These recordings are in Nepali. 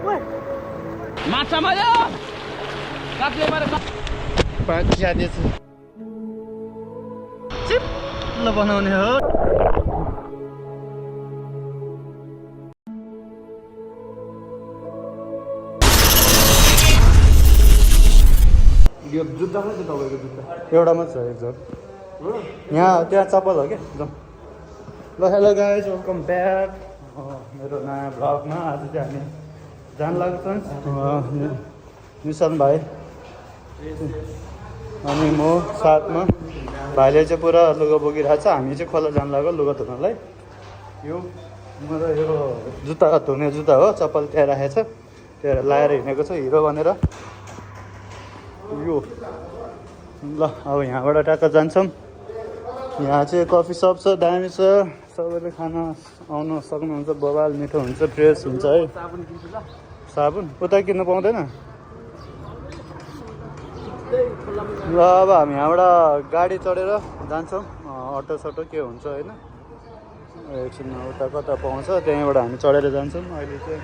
माछा माऱ्यो काट्ले मारे पाँच ज्यादै छ चिप्लो बनाउने हो यो जुत्ता कति तपाईँको जुत्ता एउटा मात्र छ एकजोड यहाँ त्यहाँ चप्पल हो क्या जाउँ ल हेलो गाइज वेलकम ब्याक मेरो नयाँ भ्लगमा आज चाहिँ हामी जान लाग्छौँ निशान भाइ अनि म साथमा भाइले चाहिँ पुरा लुगा बोकिरहेको छ हामी चाहिँ खोला जान लाग्यो लुगा धुनलाई यो मेरो यो जुत्ता धुने जुत्ता हो चप्पल त्यहाँ राखेको छ त्यहाँ लाएर हिँडेको छ हिरो भनेर यो ल अब यहाँबाट ट्याक्क जान्छौँ यहाँ चाहिँ कफी सप छ दामी छ सबैले खान आउनु सक्नुहुन्छ बवाल मिठो हुन्छ फ्रेस हुन्छ है साबुन उता किन्नु पाउँदैन ल अब हामी यहाँबाट गाडी चढेर जान्छौँ अटो सटो के हुन्छ होइन एकछिनमा उता कता पाउँछ त्यहीँबाट हामी चढेर जान्छौँ अहिले चाहिँ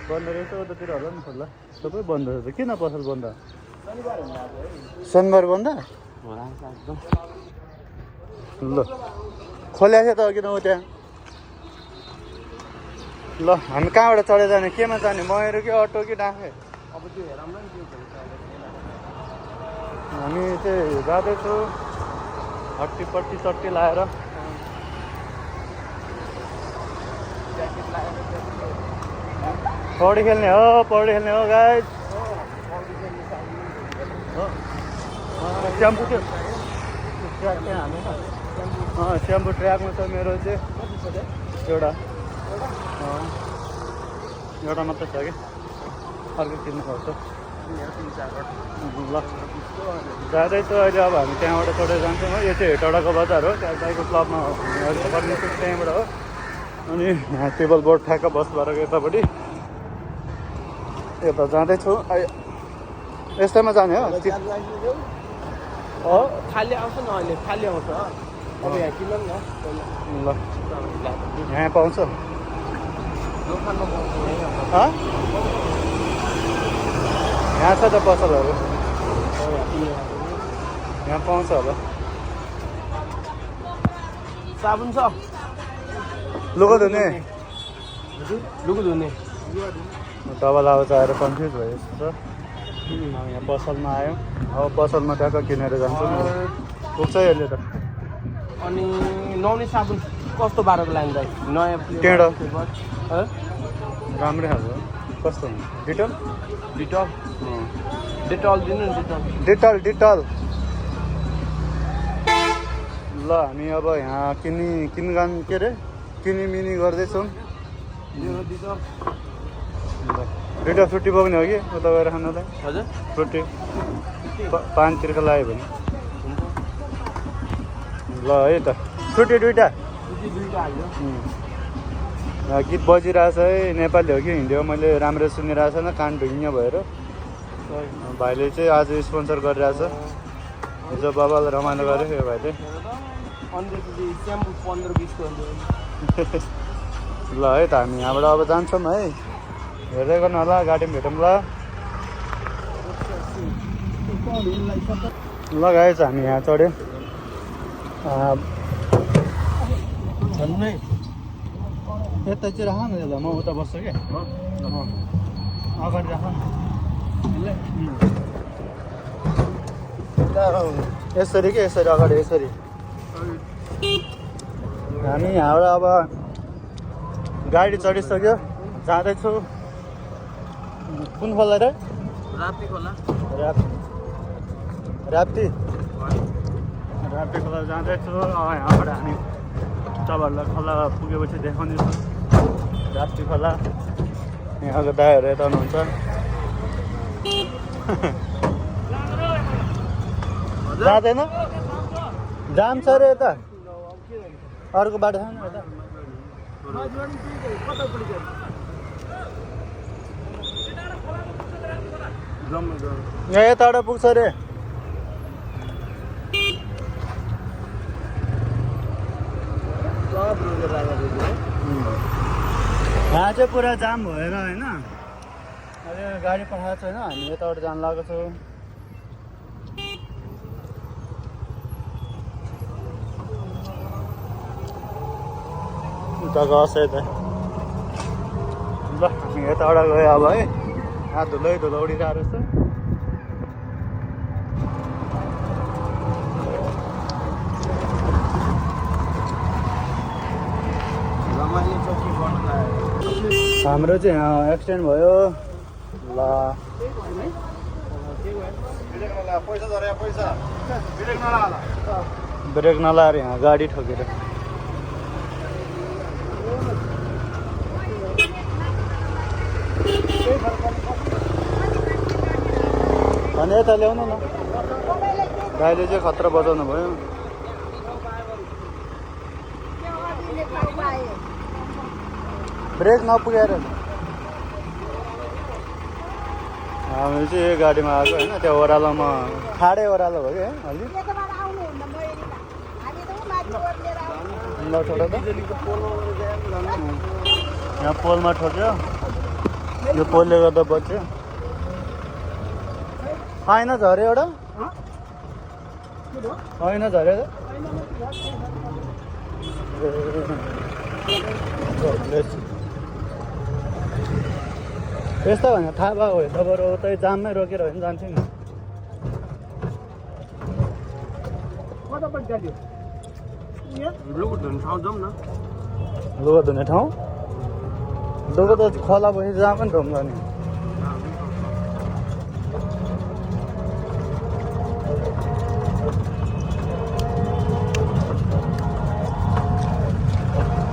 बन्द रहेछ उतातिर होला नि खोल्ला सबै बन्द रहेछ किन पसल बन्द शनिबार बन्द ल खोल्या थियो त किन ऊ त्यहाँ ल हामी कहाँबाट चढेर जाने केमा जाने महेरो कि अटो कि डाँफे अब त्यो हेरौँला नि हामी चाहिँ जाँदैछौँ हट्टीपट्टी चट्टी लाएर पौडी खेल्ने हो गाइस स्याम्पू त्यो ट्र्याक त्यहाँ हाल्नु स्याम्पू ट्र्याकमा छ मेरो चाहिँ एउटा मात्र छ कि अर्को किन्नुपर्छ ल जाँदैछु अहिले अब हामी त्यहाँबाट चढेर जान्छौँ हो यो चाहिँ हेटौडाको बजार हो त्यहाँ दाइको क्लबमा त्यहाँबाट हो अनि यहाँ टेबल बोर्ड ठ्याक्क बस भएर यतापट्टि यता जाँदैछु यस्तैमा जाने हो खाली आउँछ न अहिले खाली आउँछ अब यहाँ किन न ल यहाँ पाउँछ दोकानमा यहाँ छ त पसलहरू यहाँ पाउँछ होला साबुन छ लुगा धुने लुगा धुने डबल आवाज आएर कन्फ्युज भयो यस्तो यहाँ पसलमा आयो अब पसलमा ट्याक्क किनेर जान्छौँ पुग्छ यसले त अनि नुहाउने साबुन कस्तो बाह्रको लाइन नयाँ टेढो राम्रै खालको कस्तो डिटल डिटल डिटल दिनु नि डिटल ल हामी अब यहाँ किनगान के अरे किनिमिनी गर्दैछौँ दुइटा फ्रुटी बोक्ने हो कि उता गएर खानलाई हजुर फ्रुटी पानतिरको लाग्यो भने ल है त फ्रुटी दुइटा गीत बजिरहेछ है नेपाली हो कि हिन्दी हो मैले राम्ररी सुनिरहेको छैन कान ढुङ्गिया भएर भाइले चाहिँ आज स्पोन्सर गरिरहेछ हिजो बाबाले रमाइलो गर्यो यो भाइले ल है त हामी यहाँबाट अब जान्छौँ है हेर्दै गर्नु होला गाडीमा भेटौँला ल गाइस हामी यहाँ चढ्यौँ यता चाहिँ राख न ल म उता बस्छु क्या अगाडि राख यसरी के यसरी अगाडि यसरी हामी यहाँबाट अब गाडी चढिसक्यो जाँदैछु कुन खोला रे राप्ती खोला राप्ती खोला जाँदैछु यहाँबाट हामी तपाईँहरूलाई खोला पुगेपछि देखाउनेछु राप्ती खोला यहाँको दाइहरू यता हुनुहुन्छ जाँदैन जाम छ अरे यता अर्को बाटो छ नि यता यहाँ यताबाट पुग्छ अरे यहाँ चाहिँ पुरा जाम भएर होइन अहिले गाडी पठाएको छैन हामी यताबाट जानु लागेको छौँ उता गएछ यता ल हामी यताबाट गयो अब है यहाँ धुलै धुलो उडिरहेको रहेछ हाम्रो चाहिँ यहाँ एक्सिडेन्ट भयो ल ब्रेक नलाएर यहाँ गाडी ठोकेर अनि यता ल्याउनु न दाइले चाहिँ खतरा बजाउनु भयो ब्रेक नपुगेर हामी चाहिँ यही गाडीमा आएको होइन त्यो ओह्रालोमा ठाडै ओह्रालो भयो क्या अलि ल छोड त यहाँ पोलमा ठोक्यो यो पोलले गर्दा बच्यो होइन झऱ्यो एउटा होइन झऱ्यो त्यस्तो भने थाहा भएको हो त बरु उतै जाममै रोकेर होइन जान्थ्यो नि लुगा धुने ठाउँ जाउँ न लुगा धुने ठाउँ लुगा त खोला पछि जहाँ पनि धुम्ला नि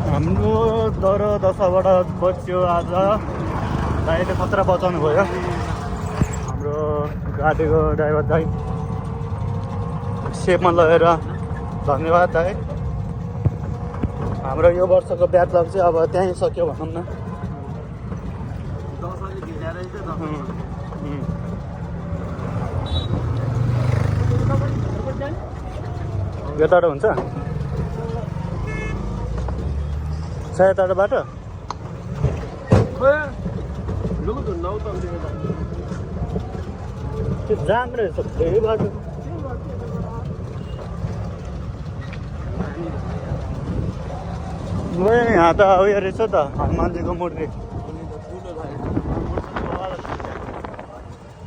हाम्रो दर दशाबाट बच्यो आज दाइले खतरा बचाउनु भयो हाम्रो गाडीको ड्राइभर दाइ सेपमा लगेर धन्यवाद दाइ हाम्रो यो वर्षको ब्याड लक चाहिँ अब त्यहीँ सक्यो भनौँ न यताबाट हुन्छ सयताबाट बाटो त्यो जाम रहेछ धेरै बाटो यहाँ त उयो रहेछ त हनुमानजीको मूर्ति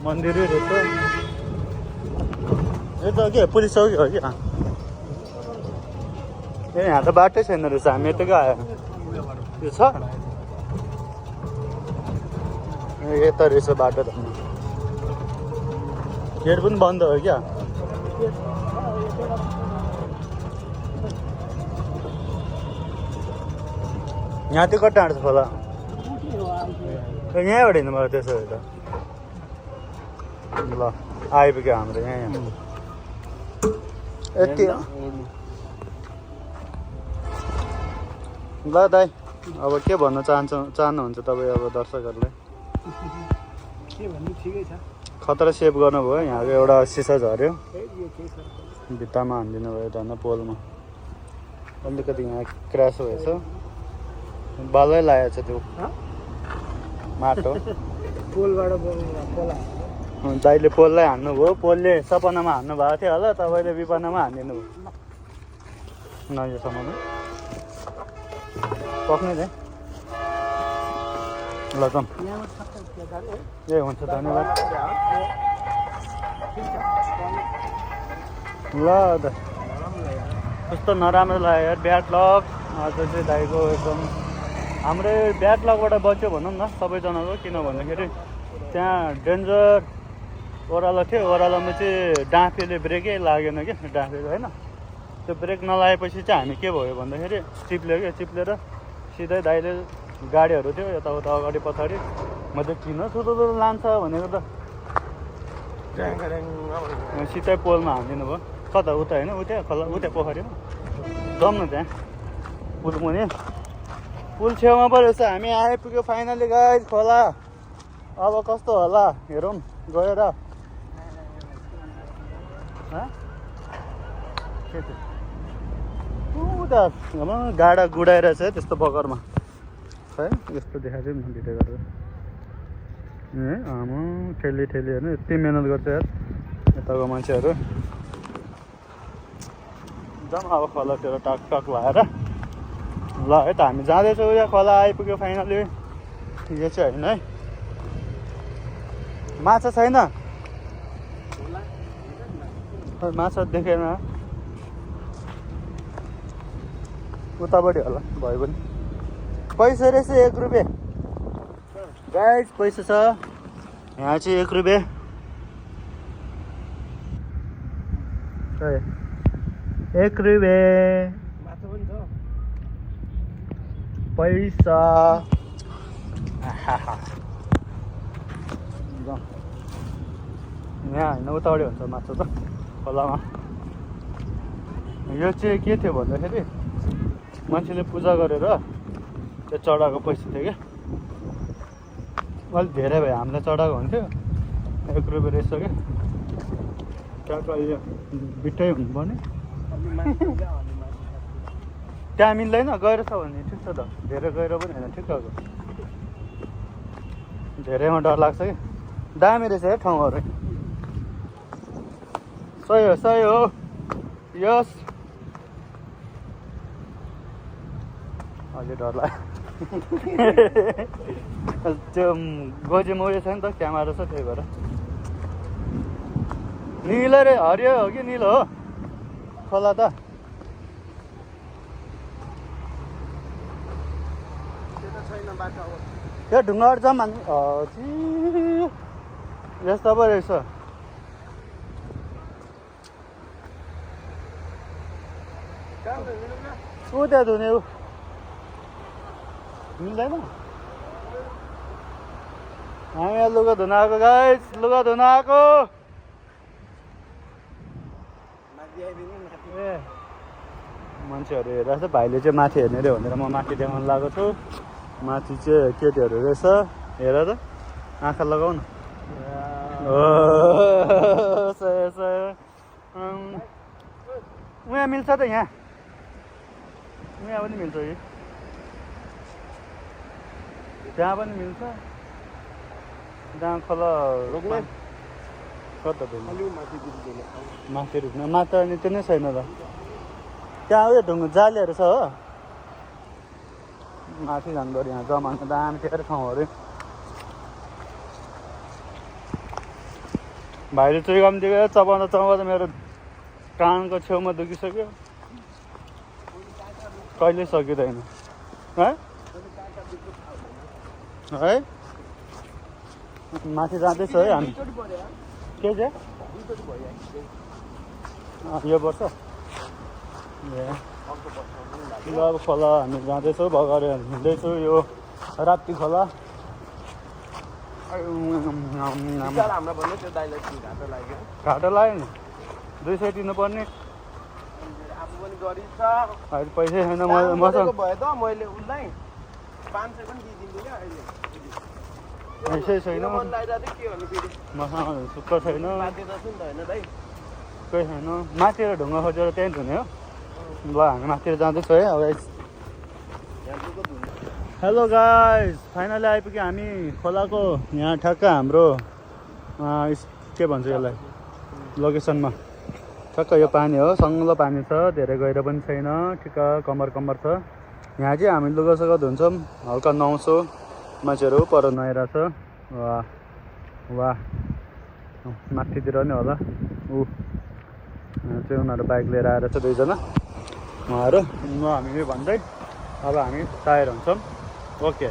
मन्दिरै रहेछ यो त के पुलिस चौकी हो क्या ए यहाँ त बाटै छैन रहेछ हामी यतिकै आयो यो छ यता रहेछ बाटो त गेट पनि बन्द हो क्या यहाँ चाहिँ कता आँट्छ खोला यहीँबाट हिँड्नु भयो त्यसो भए त ल आइपुग्यो हाम्रो यहाँ यति ल दाइ अब के भन्न चाहनुहुन्छ तपाईँ अब दर्शकहरूलाई के भन्नु ठिकै छ खतरा सेभ गर्नुभयो यहाँको एउटा सिसा झऱ्यो भित्तामा हानिदिनु भयो धन्न पोलमा अलिकति यहाँ क्रास भएछ बालै लागेको छ त्यो माटो पोलबाट दाइले पोललाई हान्नुभयो पोलले सपनामा हान्नु भएको थियो होला तपाईँले विपनामा हानिदिनु भयो नयाँसम्म पक्ने थिएँ ल जाउँ ए हुन्छ धन्यवाद ल द कस्तो नराम्रो लाग्यो यार ब्याड लक आज चाहिँ दाइको एकदम हाम्रै ब्याड लकबाट बच्यो भनौँ न सबैजनाको किन भन्दाखेरि त्यहाँ डेन्जर ओह्रालो थियो ओह्रालोमा चाहिँ डाँफेले ब्रेकै लागेन क्या डाँफेको होइन त्यो ब्रेक नलागेपछि चाहिँ हामी के भयो भन्दाखेरि चिप्लेर सिधै दाइले गाडीहरू थियो यताउता अगाडि पछाडि म त किन सुतो लान्छ भनेको त सिधै पोलमा हालिदिनु भयो कता उता होइन उता खोला उता पोखरीमा जाउँ न त्यहाँ पुल मुनि पुल छेउमा पो रहेछ हामी आइपुग्यो फाइनली गाइस खोला अब कस्तो होला हेरौँ गएर उता गाडा गुडाइरहेछ है त्यस्तो बगरमा है यस्तो देखाएको थिएँ नि भिडियो गरेर ए आमा ठेली हेर्नु यति मिहिनेत गर्छ यार यताको मान्छेहरू जाउँ अब खोलातिर टक लगाएर ल है त हामी जाँदैछौँ यहाँ खोला आइपुग्यो फाइनली यो चाहिँ होइन है माछा छैन माछा देखेन उतापट्टि होला भयो पनि पैसा रहेछ 1 रुपियाँ गाइस पैसा छ यहाँ चाहिँ 1 रुपियाँ 1 रुपियाँ पैसा यहाँ होइन उतापट्टि हुन्छ माछा त खोलामा यो चाहिँ के थियो भन्दाखेरि मान्छेले पूजा गरेर त्यो चढाएको पैसा थियो क्या अलिक धेरै भयो हामीलाई चढाएको हुन्थ्यो 1 रुपियाँ रहेछ क्या त्यहाँको अहिले बिटै हुनुपर्ने त्यहाँ मिल्दैन गएर छ भने ठिक छ त धेरै गएर पनि होइन ठिक्कको धेरैमा डर लाग्छ कि दामी रहेछ है ठाउँहरू सही हो यस अलि डर लाग्यो त्यो गोजी मौरी छ नि त क्यामेरा छ त्यही भएर निलो रे हरियो हो कि निलो हो खोला त त्यो ढुङ्गाहरू जाम यस्तो पो रहेछ ऊ त्यहाँ धुने ऊ मिल्दैन हामी यहाँ लुगा धुन आएको गाइस लुगा धुन आएको ए मान्छेहरू हेरेर चाहिँ भाइले चाहिँ माथि हेर्ने अरे भनेर म माथि देखाउन लगाएको छु माथि चाहिँ केटीहरू रहेछ हेर त आँखा लगाउ न उहाँ मिल्छ त यहाँ उहाँ पनि मिल्छ कि त्यहाँ पनि मिल्छ जहाँ खोला रोक्ने कता माथि रुख्न माथि अनि त्यो नै छैन त त्यहाँ उयो ढुङ्गा जालीहरू छ हो माथि जानुपर्यो यहाँ जमानको दामी थियो ठाउँहरू भाइले चुई कम्ती गयो चबाउँदा मेरो कानको छेउमा दुखिसक्यो कहिले सकिँदैन है माथि जाँदैछ है हामी के चाहिँ यो वर्ष ए अब खोला हामी जाँदैछौँ भगाएर हिँड्दैछौँ यो राप्ती खोला घाटो लाग्यो नि 200 दिनुपर्ने अहिले पैसै छैन मसँग पैसै छैन मसँग सुक्क छैन केही छैन माथितिर ढुङ्गा खोजेर त्यहीँ धुने हो ल हामी माथितिर जाँदैछौँ है अब हेलो गाइस फाइनली आइपुग्यो हामी खोलाको यहाँ ठ्याक्क हाम्रो के भन्छ यसलाई लोकेसनमा ठ्याक्क यो पानी हो सङ्लो पानी छ धेरै गहिरो पनि छैन ठिक्क कम्मर छ यहाँ चाहिँ हामी लुगासुगा धुन्छौँ हल्का नुहाउँछौँ मान्छेहरू पर नुहाइरहेछ वाह वाह माथितिर नि होला चाहिँ उनीहरू बाइक लिएर आएर छ दुईजना उहाँहरू हामी भन्दै अब हामी तयार हुन्छौँ ओके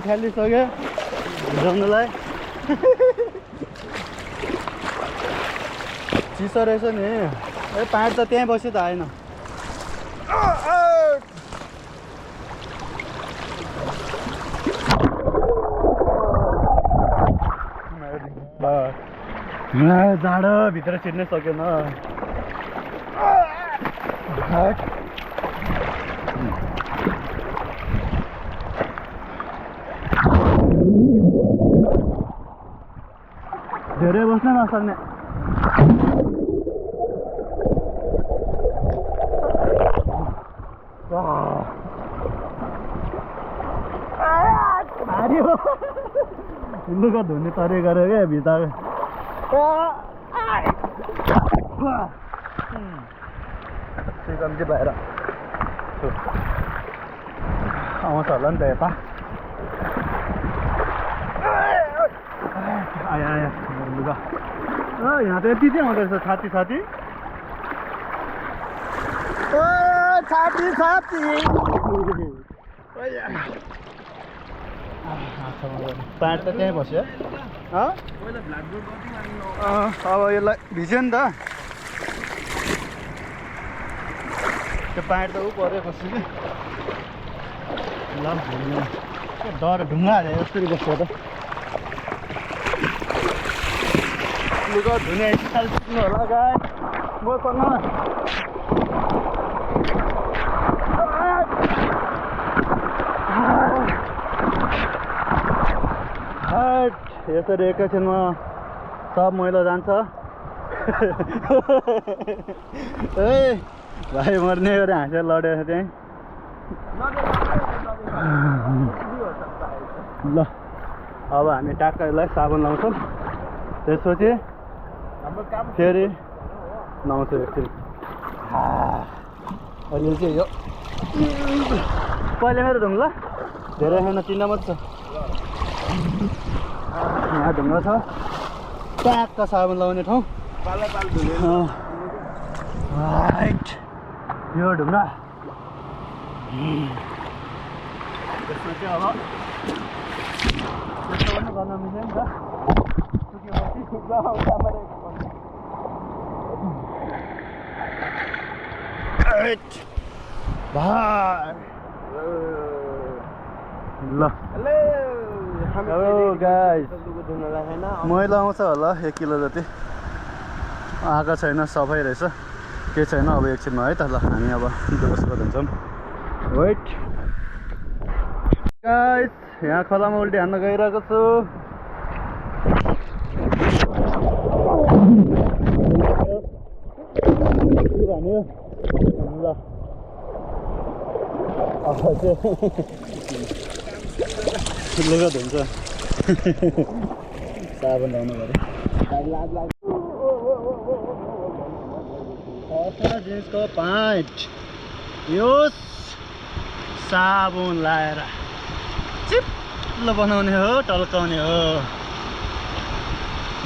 फालिसक्यो भिजाउनुलाई चिसो रहेछ नि ए पाँच त त्यहीँ बस्यो त आएन जाडो भित्र छिर्नै सकेन धेरै बस्न नसक्ने लुगा धुने तरिका गऱ्यो क्या भित्र कम्ती भएर आउँछ होला नि त यता आयो आयो लुगा यहाँ त यति चाहिँ आउँदो रहेछ छाती छाती छाती छाती प्यान्ट त त्यहीँ बस्यो अब यसलाई भिज्यो नि त त्यो प्यान्ट त ऊ पऱ्यो खस्छु कि ल डर ढुङ्गा हाल्यो यसरी बस्यो त लुगा धुने स्टाइल सिक्नु होला गाई मसँग यसरी एकैछिनमा सब मैला जान्छ ए भाइ मर्ने गरी हाँसेर लडेको त्यहीँ ल अब हामी टाक्क यसलाई साबुन लाउँछौँ त्यसपछि फेरि नुहाउँछु एकछिन अहिले चाहिँ यो पहिले मेरो ढुङ्गा धेरै छैन 3 मात्र छ यहाँ ढुङ्गा छ ट्याक्क साबुन लगाउने ठाउँ राइट यो ढुङ्गा त्यसमा चाहिँ अब त्यस्तो पनि गर्न मिल्दैन नि त ल गाइस मैला आउँछ होला 1 किलो जति आएको छैन सफै रहेछ के छैन अब एकछिनमा है त ल हामी अब दुबसको धुन्छौँ वेट गाइस यहाँ खोलामा उल्टी हान्न गइरहेको छु ल अब चाहिँ लुगा धुन्छ साबुन लाउनु पऱ्यो जिन्सको प्यान्ट यो साबुन लाएर चिप्लो बनाउने हो टल्काउने हो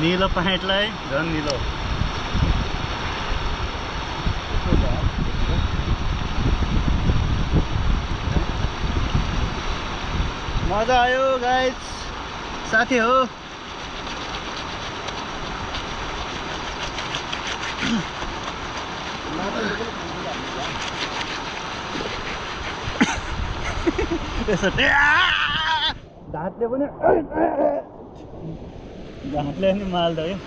निलो प्यान्टलाई झन् निलो मजा आयो गाइस साथी हो यसो ढाँटले पनि ढाँटले पनि माल्दा क्या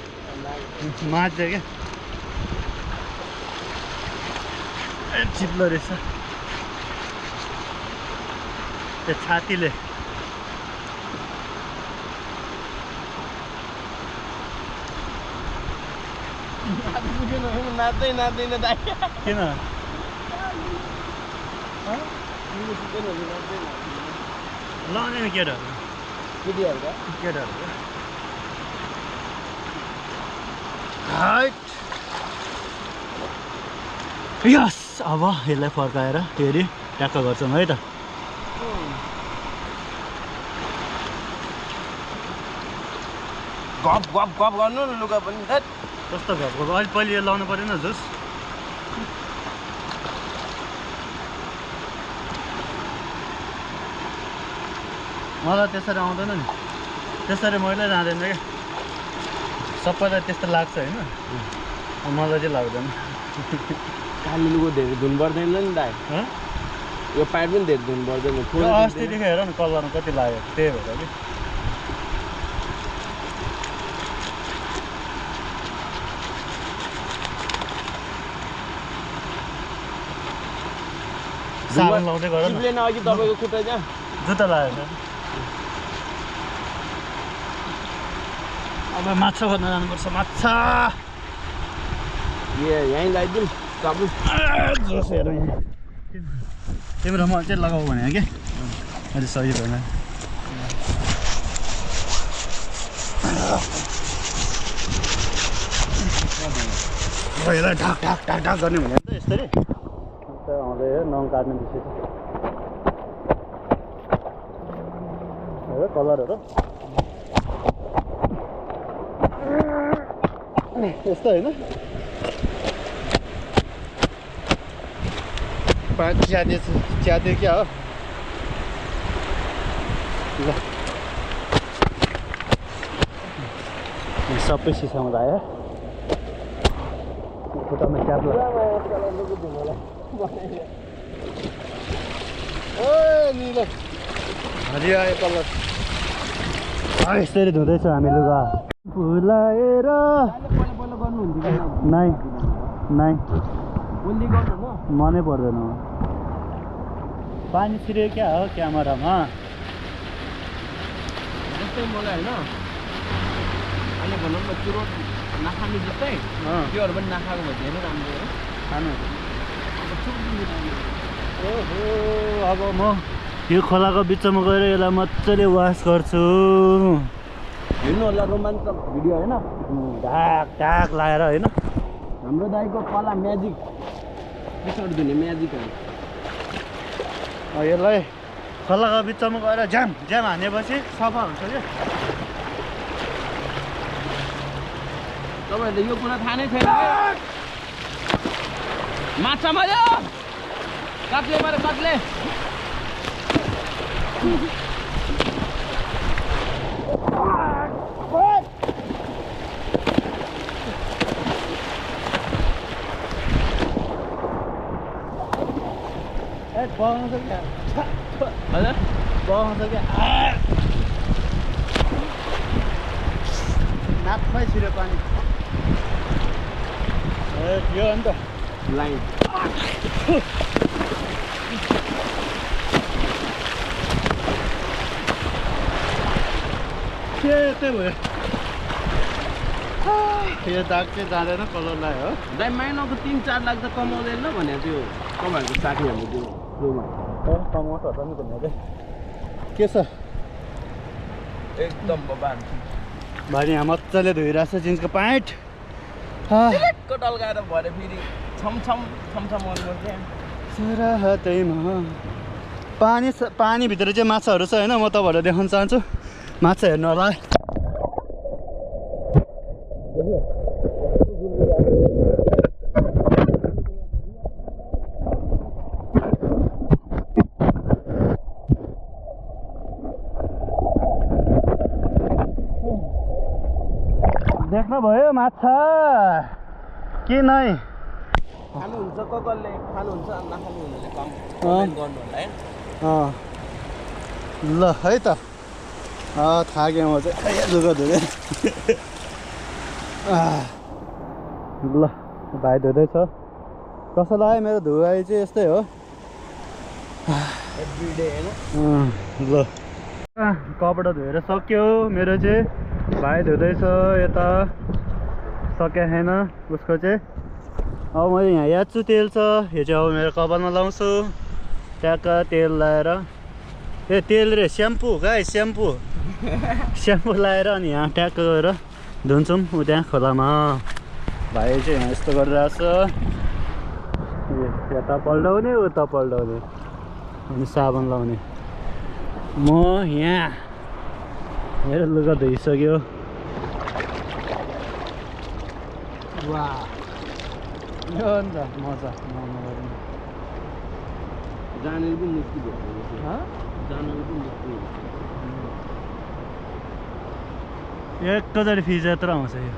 माझ्छ क्या चिप्लो रहेछ त्यो छातीले नाच्दैन दाइ किन लाउँदैन केटाहरू यस अब यसलाई फर्काएर फेरि ट्याक्क गर्छौँ है त गफ गफ गफ गर्नु न लुगा पनि कस्तो घरको अहिले पहिले यो लाउनु परेन जुस मलाई त्यसरी आउँदैन नि त्यसरी मैले जाँदैन क्या सबैलाई त्यस्तो लाग्छ होइन मलाई चाहिँ लाग्दैन कालो लुगा धेरै धुन पर्दैन नि दाइ यो प्यान्ट पनि धेरै धुन पर्दैन अस्तिदेखि हेर न कलरमा कति लाग्यो त्यही भएर कि साबुन लाउँदै गर न अघि तपाईँको खुट्टा जहाँ जुत्ता लगाएको छ अब माछा खोज्न जानुपर्छ माछा यहीँ लगाइदिउँ साबुन जोस हेरौँ यहाँ तिम्रो म चाहिँ लगाऊ भने कि अहिले सही भएन ढाक ढाक ढाक ढाक गर्ने भने त यस्तरी आउँदै नङ काट्ने बिर्सेछ हेर कलरहरू यस्तो होइन च्याते क्या हो ल सबै सिसामा लाग्यो खुट्टामा च्याप निलो हरियो आयो कलर यसरी धुँदैछ हामी लुगा फुलाएर नाइ नाइ मनै पर्दैन पानी छिर्यो क्या हो क्यामेरामा जस्तै मलाई होइन अहिले भनौँ न चुरोट नखाने जस्तै त्योहरू पनि नखाएको भए धेरै राम्रो हो खानु ओहो अब म यो खोलाको बिचमा गएर यसलाई मजाले वास गर्छु हेर्नु होला रोमाञ्चक भिडियो होइन ढाक ढाक लगाएर होइन हाम्रो दाइको कला म्याजिक पिछोड दिने म्याजिकहरू यसलाई खोलाको बिचमा गएर ज्याम ज्याम हानेपछि सफा हुन्छ क्या तपाईँहरूले यो कुरा थाहा नै छैन माछा मर्यो कत्ले मर्यो कत्ले बगाउँछ क्या हजुर बगाउँछ क्या नाकमै छिर्यो पानी यो अन्त लाइन के त्यही भयो यो दाग चाहिँ जाँदैन कलर लगायो हो दाइ महिनाको 3-4 लाख त कमाउँदैन भनेको थियो तपाईँहरूको साथीहरूले त्यो प्रोमा कमाउँछ होला नि भन्ने के छ एकदम बबान भाइ यहाँ मजाले धोइरहेको छ जिन्सको प्यान्ट टल्काएर भरे फेरि छमछम गर्नुपर्छ सरहदैमा पानीभित्र चाहिँ माछाहरू छ होइन म तपाईँहरूलाई देखाउन चाहन्छु माछा हेर्नु होला देख्नु भयो माछा कि नै खानुहुन्छ कसले खानुहुन्छ नखानु हुनेले कमेन्ट गर्नु होला है ल है त थाकेँ म चाहिँ लुगा धुँदै ल भाइ धुँदैछ कसो लाग्यो मेरो धुवाई चाहिँ यस्तै हो एभ्रिडे होइन ल कपडा धोएर सक्यो मेरो चाहिँ भाइ धुँदैछ यता सके छैन उसको चाहिँ अब मैले यहाँ याच्छु तेल छ यो चाहिँ अब मेरो कपालमा लाउँछु ट्याक्क तेल लाएर ए तेल रे स्याम्पू गाई स्याम्पू लाएर अनि यहाँ ट्याक्क गएर धुन्छौँ ऊ त्यहाँ खोलामा भाइ चाहिँ यहाँ यस्तो गरिरहेछ यता पल्टाउने उता पल्टाउने अनि साबुन लाउने म यहाँ मेरो लुगा धोइसक्यो वाह यो अन्त मजा जानेर पनि मुस्किल भयो जानेर पनि मुस्किल एकैचोटि फिज यत्रो आउँछ यो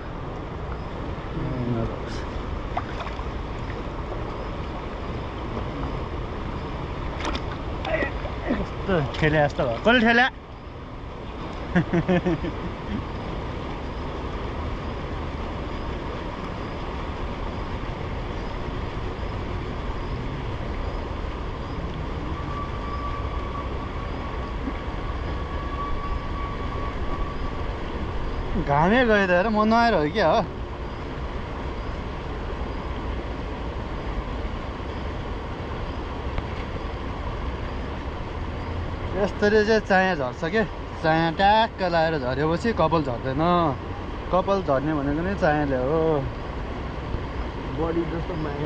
कस्तो ठेले जस्तो भयो कसले ठेल्या घामै गयो त हेर म नआएर हो क्या हो यसरी चाहिँ चाया झर्छ के चाया ट्याक्क लगाएर झरेपछि कपाल झर्दैन कपाल झर्ने भनेको नै चायाले हो बडी जस्तो माया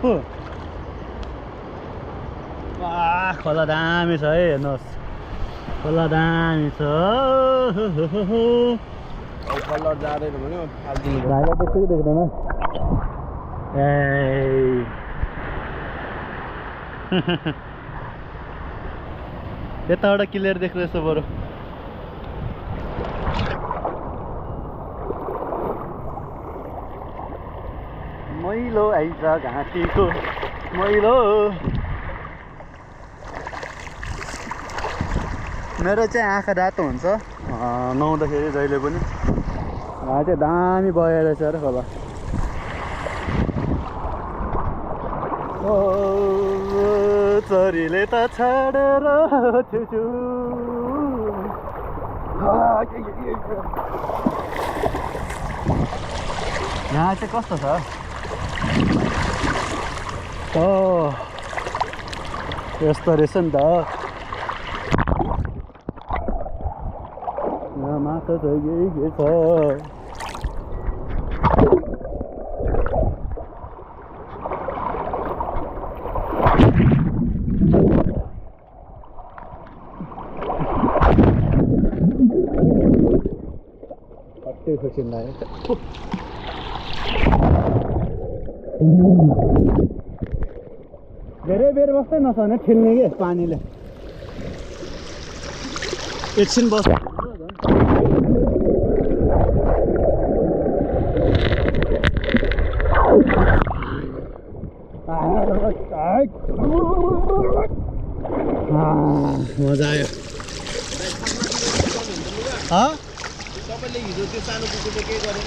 हो खोला दामी छ है हेर्नुहोस् खोला दामी छ कलर जाँदैन भने फाल्दिनु भाइलाई त्यस्तै देख्दैन ए यताबाट क्लियर देख्दैछ बरु मैलो आइज घाँटीको मैलो मेरो चाहिँ आँखा रातो हुन्छ नुहाउँदाखेरि जहिले पनि चाहिँ दामी बगेर रहेछ र खोला चरीले त छाडेर छुछु यहाँ चाहिँ कस्तो छ यस्तो रहेछ नि त यहाँ माछा छ के छ खुसी लाग्यो धेरै बेर बस्दै नछ भने ठेल्ने के पानीले एकछिन बस मजा आयो तपाईँले हिजो त्यो सानो कुकुरले के गरेन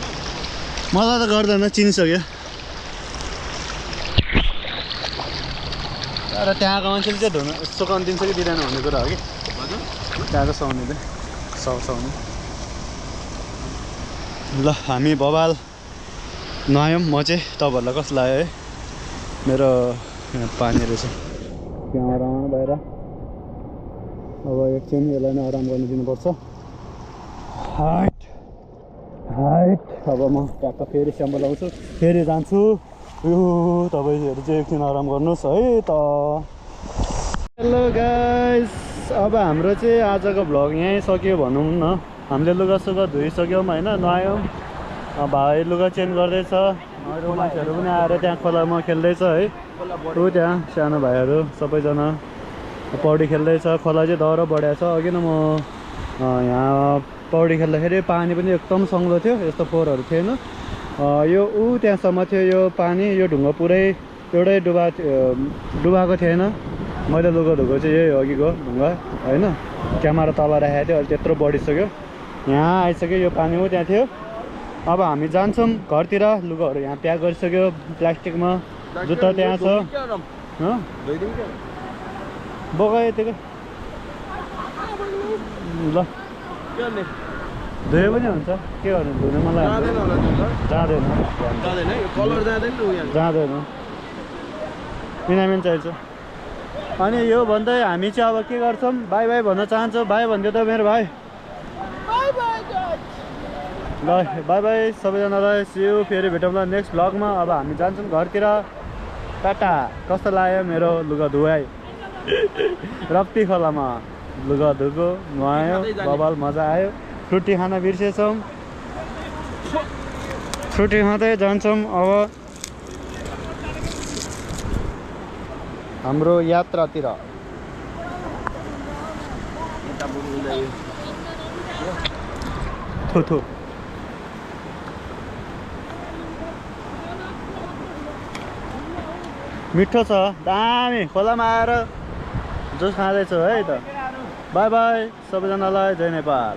मलाई त गर्दैन चिनिसक्यो तर त्यहाँको मान्छेले चाहिँ धुन सुकाउनु दिन्छ कि दिँदैन भन्ने कुरा हो कि त्यहाँको सुहाउने सुहाउने ल हामी बबाल नुहायौँ म चाहिँ तपाईँहरूलाई कस्तो लाग्यो है मेरो पानी रहेछ क्यामेरामा बाहिर अब एकछिन यसलाई नै आराम गर्नु दिनुपर्छ हाइट अब म ट्याक्क फेरि स्याम्पल लाउँछु फेरि जान्छु यो तपाईँहरू चाहिँ एकछिन आराम गर्नुहोस् है त हेलो गाइस अब हाम्रो चाहिँ आजको भ्लग यहीँ सक्यो भनौँ न हामीले लुगासुगा धोइसक्यौँ होइन नुहायौँ भाइ लुगा चेन्ज गर्दैछ अरू मान्छेहरू पनि आएर त्यहाँ खोलामा खेल्दैछ है ऊ त्यहाँ सानो भाइहरू सबैजना पौडी खेल्दैछ खोला चाहिँ दह्रो बढाएको छ अघि नै म यहाँ पौडी खेल्दाखेरि पानी पनि एकदम सङ्लो थियो यस्तो फोहोरहरू थिएन यो ऊ त्यहाँसम्म थियो यो पानी यो ढुङ्गा पुरै एउटै डुबाएको थिएन मैले लुगा धोएको चाहिँ यही हो अघिको ढुङ्गा होइन क्यामेरा तल राखेको थियो अहिले त्यत्रो बढिसक्यो यहाँ आइसक्यो यो पानी ऊ त्यहाँ थियो अब हामी जान्छौँ घरतिर लुगाहरू यहाँ प्याक गरिसक्यो प्लास्टिकमा जुत्ता त्यहाँ छ बोकायो यतिकै ल धोयो पनि हुन्छ के गर्नु धुने मलाई जाँदैन मिनामिन चाहिन्छ अनि यो भन्दै हामी चाहिँ अब के गर्छौँ बाई बाई भन्न चाहन्छौँ बाई भनिदियो त मेरो भाइ ल बाई बाई सबैजनालाई सियु फेरि भेटौँला नेक्स्ट भ्लगमा अब हामी जान्छौँ घरतिर टाटा कस्तो लाग्यो मेरो लुगा धुवाई रप्ती खोलामा लुगा धुको नुहायो बबाल मजा आयो फ्रुटी खान बिर्सेछौँ फ्रुटी खाँदै जान्छौँ अब हाम्रो यात्रातिर थो मिठो छ दामी खोलामा आएर जुस खाँदैछु है त बाई बाई सबैजनालाई जय नेपाल